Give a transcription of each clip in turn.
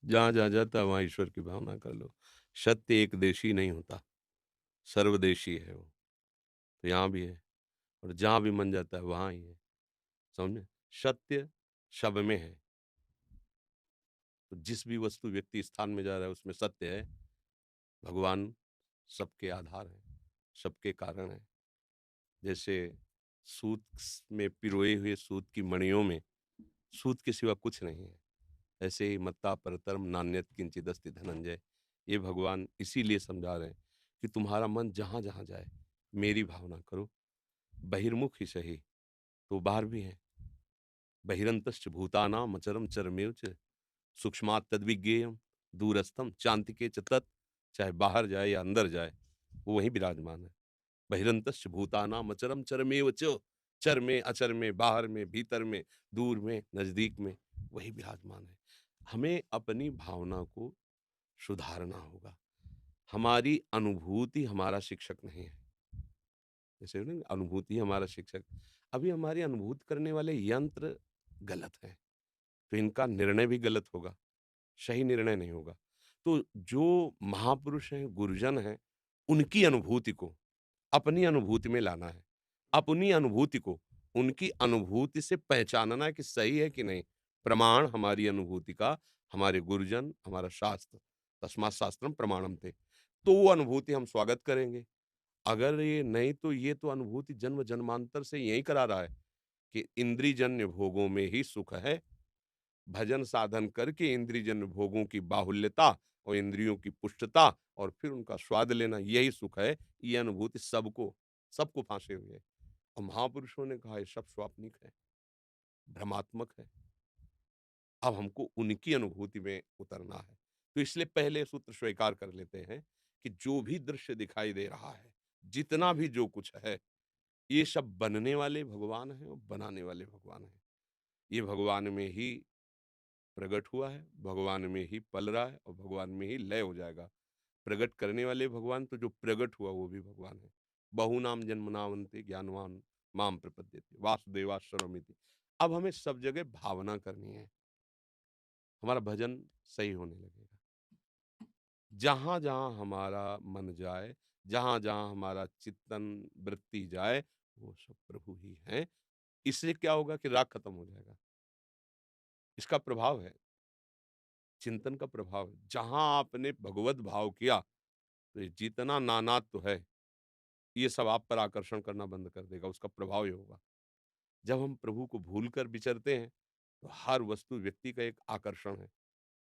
जहाँ जहाँ जाता है वहाँ ईश्वर की भावना कर लो। सत्य एक देशी नहीं होता, सर्वदेशी है वो। तो यहाँ भी है और जहाँ भी मन जाता है वहाँ ही है, समझे? सत्य सब में है। तो जिस भी वस्तु, व्यक्ति, स्थान में जा रहा है उसमें सत्य है। भगवान सबके आधार हैं, सबके कारण हैं। जैसे सूत में पिरोए हुए सूत की मणियों में सूत के सिवा कुछ नहीं है। ऐसे ही मत्ता परतरम नान्यत किंचिदस्ति धनंजय। ये भगवान इसीलिए समझा रहे हैं कि तुम्हारा मन जहाँ जहाँ जाए मेरी भावना करो। बहिर्मुख ही सही तो बाहर भी है। बहिरंतश्च भूतानाम अचरम चरमेव च सूक्ष्मात् तद्विज्ञेयम दूरस्थम चान्तिके च तत्। चाहे बाहर जाए या अंदर जाए वो वहीं विराजमान है। बहिरंतश्च भूतानाम अचरम चरमेव च। चर में, अचर में, बाहर में, भीतर में, दूर में, नजदीक में वही विराजमान है। हमें अपनी भावना को सुधारना होगा। हमारी अनुभूति हमारा शिक्षक नहीं है। जैसे ना अनुभूति हमारा शिक्षक। अभी हमारी अनुभूति करने वाले यंत्र गलत हैं, तो इनका निर्णय भी गलत होगा, सही निर्णय नहीं होगा। तो जो महापुरुष हैं, गुरुजन हैं, उनकी अनुभूति को अपनी अनुभूति में लाना है। अपनी अनुभूति को उनकी अनुभूति से पहचानना है कि सही है कि नहीं। प्रमाण हमारी अनुभूति का हमारे गुरुजन, हमारा शास्त्र, तस्मात् शास्त्रम प्रमाणम थे। तो वो अनुभूति हम स्वागत करेंगे। अगर ये नहीं तो ये तो अनुभूति जन्म जन्मांतर से यही करा रहा है कि इंद्रियजन्य भोगों में ही सुख है। भजन साधन करके इंद्रियजन्य भोगों की बाहुल्यता और इंद्रियों की पुष्टता और फिर उनका स्वाद लेना, यही सुख है। ये अनुभूति सबको सबको फांसे हुए है। और महापुरुषों ने कहा ये सब स्वाप्निक है, भ्रमात्मक है। अब हमको उनकी अनुभूति में उतरना है। तो इसलिए पहले सूत्र स्वीकार कर लेते हैं कि जो भी दृश्य दिखाई दे रहा है, जितना भी जो कुछ है, ये सब बनने वाले भगवान हैं और बनाने वाले भगवान हैं। ये भगवान में ही प्रकट हुआ है, भगवान में ही पल रहा है और भगवान में ही लय हो जाएगा। प्रकट करने वाले भगवान, तो जो प्रकट हुआ वो भी भगवान है। बहुनाम जन्मनावन्ते ज्ञानवान माम प्रपद्यते वासुदेवाश्रमिति। अब हमें सब जगह भावना करनी है, हमारा भजन सही होने लगेगा। जहाँ-जहाँ हमारा मन जाए, जहाँ-जहाँ हमारा चिंतन वृत्ति जाए, वो सब प्रभु ही हैं। इससे क्या होगा कि राग खत्म हो जाएगा। इसका प्रभाव है, चिंतन का प्रभाव है। जहाँ आपने भगवत भाव किया, तो ये जितना नानात्व है, ये सब आप पर आकर्षण करना बंद कर देगा, उसका प्रभाव ये होगा। जब हम प्रभु को भूलकर विचरते हैं, तो हर वस्तु, व्यक्ति का एक आकर्षण है,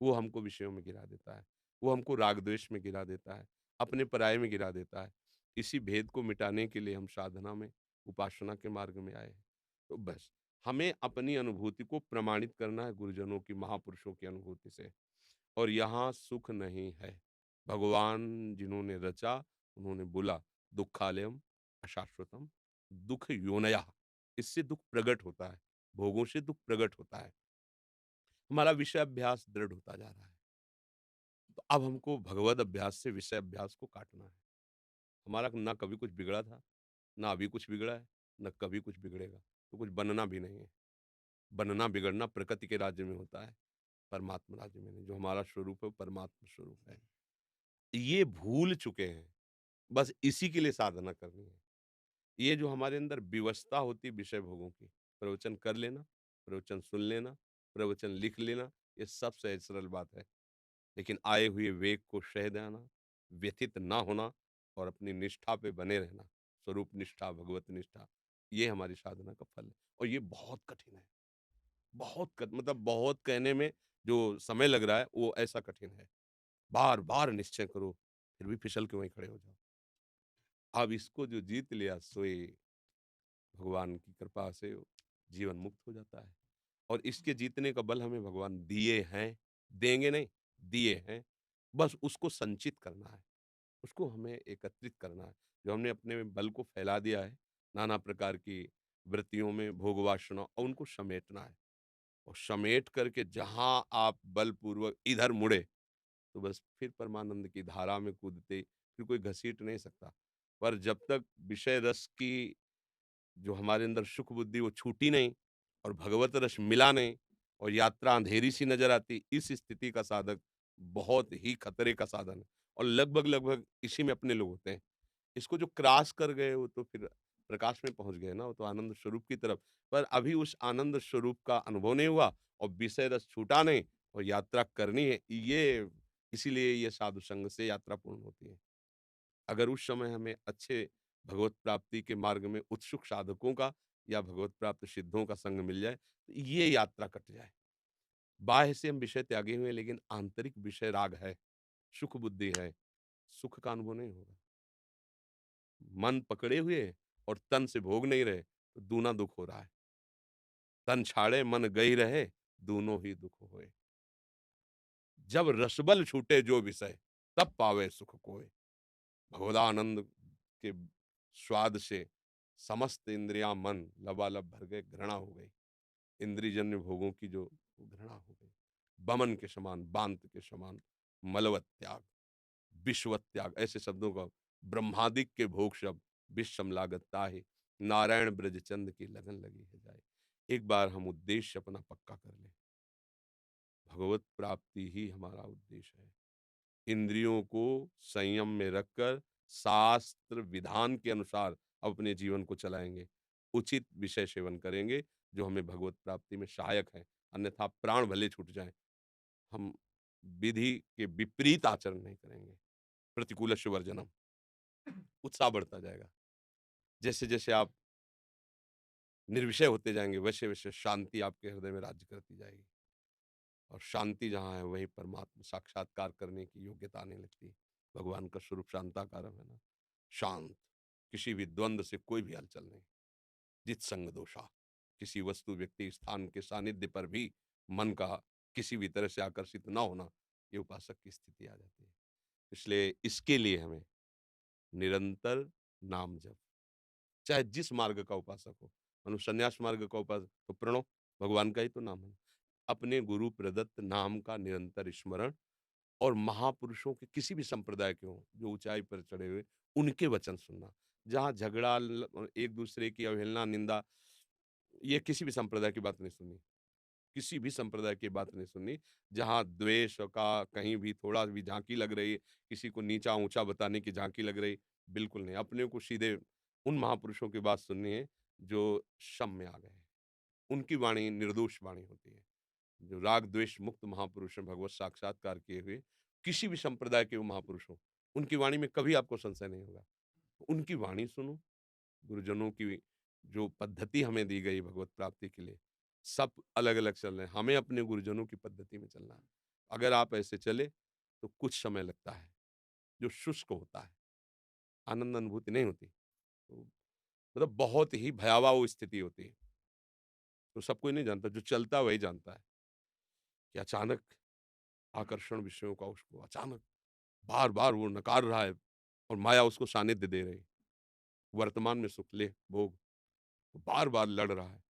वो हमको विषयों में गिरा देता है। वो हमको राग-द्वेष में गिरा देता है, अपने पराये में गिरा देता है। इसी भेद को मिटाने के लिए हम साधना में, उपासना के मार्ग में आए हैं। तो बस, हमें अपनी अनुभूति को प्रमाणित करना है गुरुजनों की, महापुरुषों की अनुभूति से। और यहाँ सुख नहीं है। भगवान जिन्होंने रचा, उन्होंने बोला दुःखालयम अशाश्वतम दुःख योनयः। इससे दुःख प्रकट होता है, भोगों से दुःख प्रकट होता है। हमारा विषय अभ्यास दृढ़ होता जा रहा है। तो अब हमको भगवद अभ्यास से विषय अभ्यास को काटना है। हमारा ना कभी कुछ बिगड़ा था, ना अभी कुछ बिगड़ा है, ना कभी कुछ बिगड़ेगा। तो कुछ बनना भी नहीं है। बनना बिगड़ना प्रकृति के राज्य में होता है, परमात्मा राज्य में नहीं। जो हमारा स्वरूप है वो परमात्मा स्वरूप है। ये भूल चुके हैं। बस इसी के लिए साधना करनी है। ये जो हमारे अंदर विवशता होती है विषय भोगों की, प्रवचन कर लेना, प्रवचन सुन लेना, प्रवचन लिख लेना, ये सब सहज सरल बात है। लेकिन आए हुए वेग को सह जाना, व्यथित ना होना और अपनी निष्ठा पे बने रहना, स्वरूप निष्ठा, भगवत निष्ठा, ये हमारी साधना का फल है। और ये बहुत कठिन है। मतलब बहुत कहने में जो समय लग रहा है, वो ऐसा कठिन है। बार-बार निश्चय करो, फिर भी फिसल के वहीं खड़े हो जाओ। अब इसको जो जीत लिया सोए भगवान की कृपा से जीवन मुक्त हो जाता है। और इसके जीतने का बल हमें भगवान दिए हैं, देंगे नहीं, दिए हैं। बस उसको संचित करना है, उसको हमें एकत्रित करना है। जो हमने अपने में बल को फैला दिया है, नाना प्रकार की वृत्तियों में भोग वासना, और उनको समेटना है। और समेट करके जहाँ आप बलपूर्वक इधर मुड़े, तो बस फिर परमानंद की धारा में कूदते, फिर कोई घसीट नहीं सकता। पर जब तक विषय रस की जो हमारे अंदर सुख बुद्धि वो छूटी नहीं और भगवत रस मिला नहीं, और यात्रा अंधेरी सी नजर आती, इस स्थिति का साधक बहुत ही खतरे का साधन है और लगभग-लगभग इसी में अपने लोग होते हैं। इसको जो क्रॉस कर गए वो तो फिर प्रकाश में पहुँच गए ना, वो तो आनंद स्वरूप की तरफ। पर अभी उस आनंद स्वरूप का अनुभव नहीं हुआ और विषय रस छूटा नहीं और यात्रा करनी है, ये इसीलिए ये साधु संग से यात्रा पूर्ण होती है। अगर उस समय हमें अच्छे भगवत प्राप्ति के मार्ग में उत्सुक साधकों का या भगवत प्राप्त सिद्धों का संग मिल जाए, तो ये यात्रा कट जाए। बाह्य से हम विषय त्यागे हुए हैं लेकिन आंतरिक विषय राग है, सुख बुद्धि है, सुख का अनुभव नहीं होगा। मन पकड़े हुए है और तन से भोग नहीं रहे, तो दूना दुःख हो रहा है। तन छाड़े मन गई रहे, दूनों ही दुःख होए। जब रसबल छूटे जो विषय, तब पावे सुख कोय। भगवदानंद के स्वाद से समस्त इंद्रियां मन लबालब भर गए, घृणा हो गई। इंद्रियजन्य भोगों की जो घृणा हो गई। बमन के समान, बांत के समान, मलवत त्याग, विश्वत त्याग, ऐसे शब्दों का ब्रह्मादिक के भोग शब्द विषम लागत ताहि, नारायण ब्रज चंद की लगन लगी है जाए। एक बार हम उद्देश्य अपना पक्का कर लें, भगवत प्राप्ति ही हमारा उद्देश्य है। इंद्रियों को संयम में रखकर शास्त्र विधान के अनुसार अपने जीवन को चलाएंगे, उचित विषय सेवन करेंगे जो हमें भगवत प्राप्ति में सहायक है। अन्यथा प्राण भले छूट जाएं, हम विधि के विपरीत आचरण नहीं करेंगे। प्रतिकूल वर्जनम, उत्साह बढ़ता जाएगा। जैसे जैसे आप निर्विषय होते जाएंगे वैसे वैसे शांति आपके हृदय में राज्य करती जाएगी और शांति जहाँ है वहीं परमात्मा साक्षात्कार करने की योग्यता आने लगती है। भगवान का स्वरूप शांताकारम है ना, शांत, किसी भी द्वंद से कोई भी हलचल नहीं, जित संग दोषा, किसी वस्तु व्यक्ति स्थान के सानिध्य पर भी मन का किसी भी तरह से आकर्षित ना होना, ये उपासक की स्थिति आ जाती है। इसलिए इसके लिए हमें निरंतर नाम जप, चाहे जिस मार्ग का उपासक हो, संन्यास मार्ग का उपासक तो प्रणव भगवान का ही तो नाम है। अपने गुरु प्रदत्त नाम का निरंतर स्मरण और महापुरुषों के किसी भी संप्रदाय के हों, जो ऊंचाई पर चढ़े हुए, उनके वचन सुनना। जहाँ झगड़ा एक दूसरे की अवहेलना निंदा, ये किसी भी संप्रदाय की बात नहीं सुननी, किसी भी संप्रदाय की बात नहीं सुननी। जहाँ द्वेष का कहीं भी थोड़ा भी झांकी लग रही, किसी को नीचा ऊंचा बताने की झांकी लग रही, बिल्कुल नहीं। अपने को सीधे उन महापुरुषों की बात सुननी है जो शम में आ गए हैं। उनकी वाणी निर्दोष वाणी होती है। जो राग द्वेष मुक्त महापुरुष हैं, भगवत साक्षात्कार किए हुए, किसी भी संप्रदाय के वो महापुरुष हों, उनकी वाणी में कभी आपको संशय नहीं होगा। उनकी वाणी सुनो, गुरुजनों की जो पद्धति हमें दी गई भगवत प्राप्ति के लिए, सब अलग-अलग चल रहे हैं। हमें अपने गुरुजनों की पद्धति में चलना है। अगर आप ऐसे चले, तो कुछ समय लगता है, जो शुष्क होता है, आनंद अनुभूति नहीं होती। तो मतलब बहुत ही भयावह वो स्थिति होती है। तो सब कोई नहीं जानता, जो चलता है वही जानता है कि अचानक आकर्षण विषयों का उसको अचानक बार-बार वो नकार रहा है और माया उसको सानिध्य दे रही है। वर्तमान में सुख ले, भोग, बार-बार लड़ रहा है।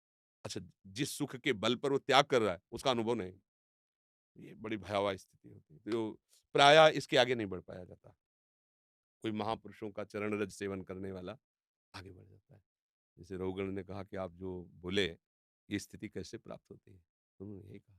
अच्छा, जिस सुख के बल पर वो त्याग कर रहा है, उसका अनुभव नहीं। ये बड़ी भयावह स्थिति होती है। तो प्रायः इसके आगे नहीं बढ़ पाया जाता। कोई महापुरुषों का चरण रज सेवन करने वाला आगे बढ़ जाता है। जैसे रघुगण ने कहा कि आप जो बोले, ये स्थिति कैसे प्राप्त होती है? तो उन्होंने यही कहा,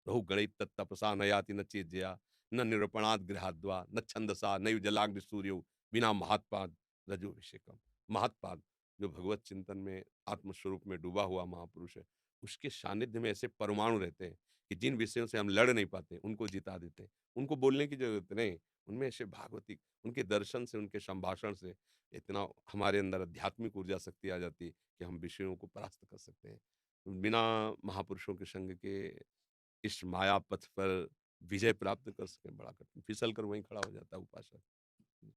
"रघुगणैः तत्तपसा न याति न चेज्जया, न निरूपणात् गृहाद्वा, न छन्दसा नैव जलाग्नि सूर्यौ, विना महात्पाद रजोभिषेकम्।" महात्पाद, जो भगवत चिंतन में आत्मस्वरूप में डूबा हुआ महापुरुष है, उसके सानिध्य में ऐसे परमाणु रहते हैं कि जिन विषयों से हम लड़ नहीं पाते, उनको जिता देते हैं। उनको बोलने की ज़रूरत नहीं, उनमें ऐसे भागवतिक उनके दर्शन से, उनके संभाषण से इतना हमारे अंदर आध्यात्मिक ऊर्जा शक्ति आ जाती है कि हम विषयों को परास्त कर सकते हैं। बिना महापुरुषों के संग के इस माया पथ पर विजय प्राप्त कर सकें बड़ा कठिन, फिसल कर वहीं खड़ा हो जाता है उपासक।